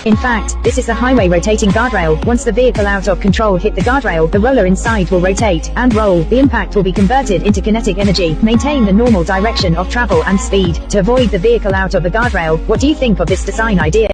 In fact, this is the highway rotating guardrail. Once the vehicle out of control hit the guardrail, the roller inside will rotate and roll. The impact will be converted into kinetic energy, maintain the normal direction of travel and speed to avoid the vehicle out of the guardrail. What do you think of this design idea?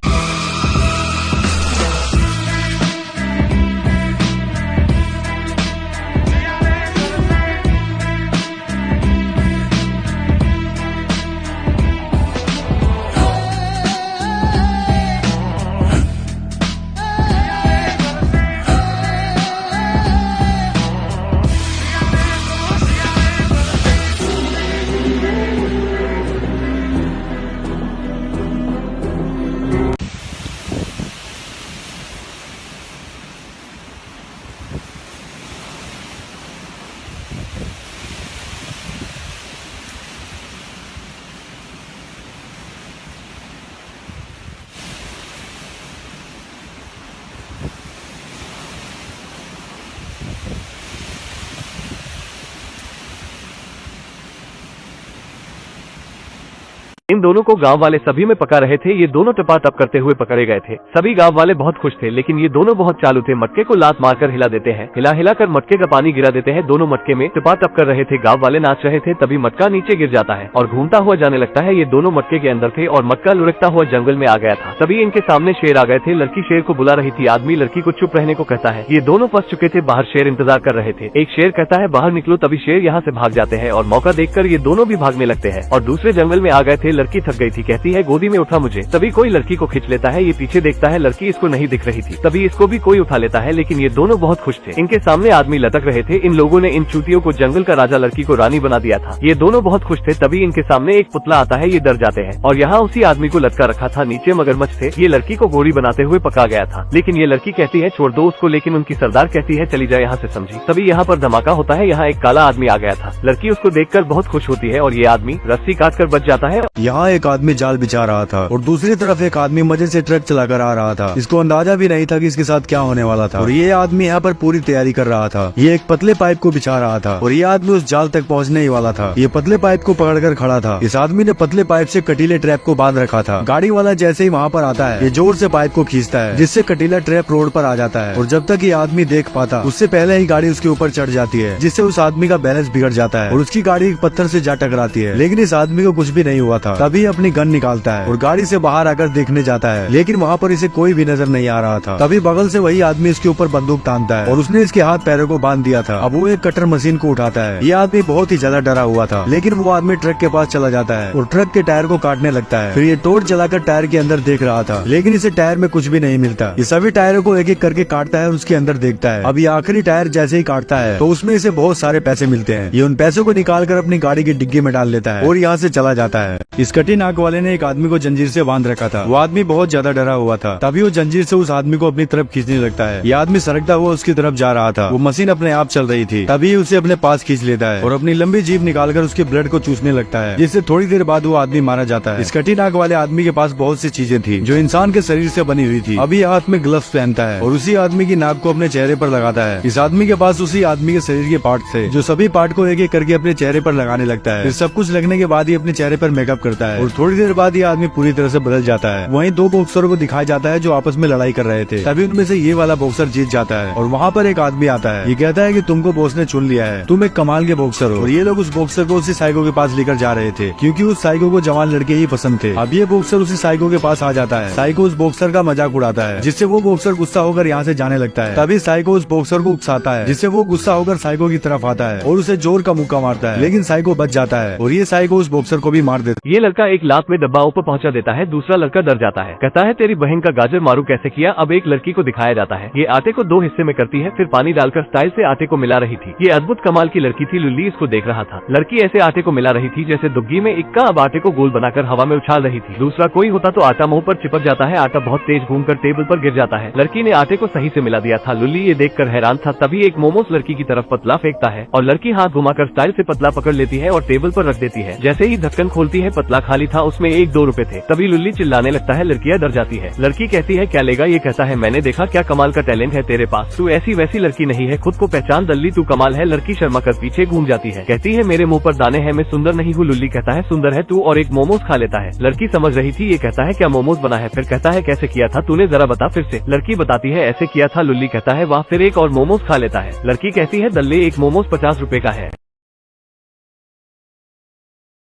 इन दोनों को गांव वाले सभी में पका रहे थे। ये दोनों टपा-टप करते हुए पकड़े गए थे। सभी गांव वाले बहुत खुश थे, लेकिन ये दोनों बहुत चालू थे। मटके को लात मारकर हिला देते हैं, हिला हिला कर मटके का पानी गिरा देते हैं। दोनों मटके में टपा-टप कर रहे थे। गांव वाले नाच रहे थे, तभी मटका नीचे गिर जाता है और घूमता हुआ जाने लगता है। ये दोनों मटके के अंदर थे और मटका लुढ़कता हुआ जंगल में आ गया था। तभी इनके सामने शेर आ गए थे। लड़की शेर को बुला रही थी। आदमी लड़की को चुप रहने को कहता है। ये दोनों फंस चुके थे बाहर, शेर इंतजार कर रहे थे। एक शेर कहता है बाहर निकलो, तभी शेर यहाँ से भाग जाते हैं और मौका देखकर ये दोनों भी भागने लगते हैं और दूसरे जंगल में आ गए थे। लड़की थक गई थी, कहती है गोदी में उठा मुझे। तभी कोई लड़की को खींच लेता है। ये पीछे देखता है, लड़की इसको नहीं दिख रही थी। तभी इसको भी कोई उठा लेता है, लेकिन ये दोनों बहुत खुश थे। इनके सामने आदमी लटक रहे थे। इन लोगों ने इन चूतियों को जंगल का राजा, लड़की को रानी बना दिया था। ये दोनों बहुत खुश थे। तभी इनके सामने एक पुतला आता है। ये डर जाते हैं और यहाँ उसी आदमी को लटका रखा था। नीचे मगरमच्छ थे। ये लड़की को गोरी बनाते हुए पका गया था, लेकिन ये लड़की कहती है छोड़ दो उसको, लेकिन उनकी सरदार कहती है चली जाए यहाँ से, समझी। तभी यहाँ पर धमाका होता है। यहाँ एक काला आदमी आ गया था। लड़की उसको देखकर बहुत खुश होती है और ये आदमी रस्सी काट कर बच जाता है। यहाँ एक आदमी जाल बिछा रहा था और दूसरी तरफ एक आदमी मजे से ट्रक चलाकर आ रहा था। इसको अंदाजा भी नहीं था कि इसके साथ क्या होने वाला था और ये आदमी यहाँ पर पूरी तैयारी कर रहा था। ये एक पतले पाइप को बिछा रहा था और ये आदमी उस जाल तक पहुँचने ही वाला था। ये पतले पाइप को पकड़कर खड़ा था। इस आदमी ने पतले पाइप से कटीले ट्रैप को बांध रखा था। गाड़ी वाला जैसे ही वहाँ पर आता है, ये जोर से पाइप को खींचता है, जिससे कटीला ट्रैप रोड पर आ जाता है और जब तक ये आदमी देख पाता उससे पहले ही गाड़ी उसके ऊपर चढ़ जाती है, जिससे उस आदमी का बैलेंस बिगड़ जाता है और उसकी गाड़ी एक पत्थर से जा टकराती है। लेकिन इस आदमी को कुछ भी नहीं हुआ था। तभी अपनी गन निकालता है और गाड़ी से बाहर आकर देखने जाता है, लेकिन वहाँ पर इसे कोई भी नजर नहीं आ रहा था। तभी बगल से वही आदमी इसके ऊपर बंदूक तानता है और उसने इसके हाथ पैरों को बांध दिया था। अब वो एक कटर मशीन को उठाता है। ये आदमी बहुत ही ज्यादा डरा हुआ था, लेकिन वो आदमी ट्रक के पास चला जाता है और ट्रक के टायर को काटने लगता है। फिर ये टॉर्च जलाकर टायर के अंदर देख रहा था, लेकिन इसे टायर में कुछ भी नहीं मिलता। ये सभी टायरों को एक एक करके काटता है और उसके अंदर देखता है। अब ये आखिरी टायर जैसे ही काटता है तो उसमें इसे बहुत सारे पैसे मिलते हैं। ये उन पैसों को निकाल कर अपनी गाड़ी की डिग्गी में डाल लेता है और यहाँ से चला जाता है। इस कटी नाक वाले ने एक आदमी को जंजीर से बांध रखा था। वो आदमी बहुत ज्यादा डरा हुआ था। तभी वो जंजीर से उस आदमी को अपनी तरफ खींचने लगता है। ये आदमी सरकता हुआ उसकी तरफ जा रहा था। वो मशीन अपने आप चल रही थी। तभी उसे अपने पास खींच लेता है और अपनी लंबी जीभ निकालकर उसके ब्लड को चूसने लगता है, जिससे थोड़ी देर बाद वो आदमी मारा जाता है। इस कटी नाक वाले आदमी के पास बहुत सी चीजें थी जो इंसान के शरीर से बनी हुई थी। अभी हाथ में ग्लव्स पहनता है और उसी आदमी की नाक को अपने चेहरे पर लगाता है। इस आदमी के पास उसी आदमी के शरीर के पार्ट थे, जो सभी पार्ट को एक एक करके अपने चेहरे पर लगाने लगता है। फिर सब कुछ लगने के बाद ही अपने चेहरे पर मेकअप करता है और थोड़ी देर बाद ये आदमी पूरी तरह से बदल जाता है। वहीं दो बॉक्सरों को दिखाया जाता है जो आपस में लड़ाई कर रहे थे। तभी उनमें से ये वाला बॉक्सर जीत जाता है और वहाँ पर एक आदमी आता है। ये कहता है कि तुमको बॉस ने चुन लिया है, तुम एक कमाल के बॉक्सर हो। और ये लोग उस बॉक्सर को उसी साइको के पास लेकर जा रहे थे, क्योंकि उस साइको को जवान लड़के ही पसंद थे। अब ये बॉक्सर उसी साइको के पास आ जाता है। साइको उस बॉक्सर का मजाक उड़ाता है, जिससे वो बॉक्सर गुस्सा होकर यहाँ से जाने लगता है। तभी साइको उस बॉक्सर को उकसाता है, जिससे वो गुस्सा होकर साइको की तरफ आता है और उसे जोर का मुक्का मारता है, लेकिन साइको बच जाता है और ये साइको उस बॉक्सर को भी मार देता है। ये लड़का एक लात में डब्बा ऊपर पहुंचा देता है। दूसरा लड़का डर जाता है, कहता है तेरी बहन का गाजर मारू कैसे किया। अब एक लड़की को दिखाया जाता है। ये आटे को दो हिस्से में करती है, फिर पानी डालकर स्टाइल से आटे को मिला रही थी। ये अद्भुत कमाल की लड़की थी। लुल्ली इसको देख रहा था। लड़की ऐसे आटे को मिला रही थी जैसे दुग्गी में इक्का। अब आटे को गोल बनाकर हवा में उछाल रही थी। दूसरा कोई होता तो आटा मुंह पर चिपक जाता है। आटा बहुत तेज घूमकर टेबल पर गिर जाता है। लड़की ने आटे को सही से मिला दिया था। लुल्ली ये देखकर हैरान था। तभी एक मोमोस लड़की की तरफ पतला फेंकता है और लड़की हाथ घुमाकर स्टाइल से पतला पकड़ लेती है और टेबल पर रख देती है। जैसे ही ढक्कन खोलती है, पतला खाली था, उसमें 1-2 रुपए थे। तभी लुल्ली चिल्लाने लगता है, लड़कियां डर जाती है। लड़की कहती है क्या लेगा? ये कहता है मैंने देखा क्या कमाल का टैलेंट है तेरे पास, तू ऐसी वैसी लड़की नहीं है, खुद को पहचान दल्ली, तू कमाल है। लड़की शर्मा कर पीछे घूम जाती है, कहती है मेरे मुंह पर दाने हैं, मैं सुंदर नहीं हूँ। लुल्ली कहता है सुंदर है तू, और एक मोमोज खा लेता है। लड़की समझ रही थी, ये कहता है क्या मोमोज बना है? फिर कहता है कैसे किया था तूने, जरा बता फिर से। लड़की बताती है ऐसे किया था। लुल्ली कहता है वाह, फिर एक और मोमोज खा लेता है। लड़की कहती है दल्ले, एक मोमोज 50 रुपए का है।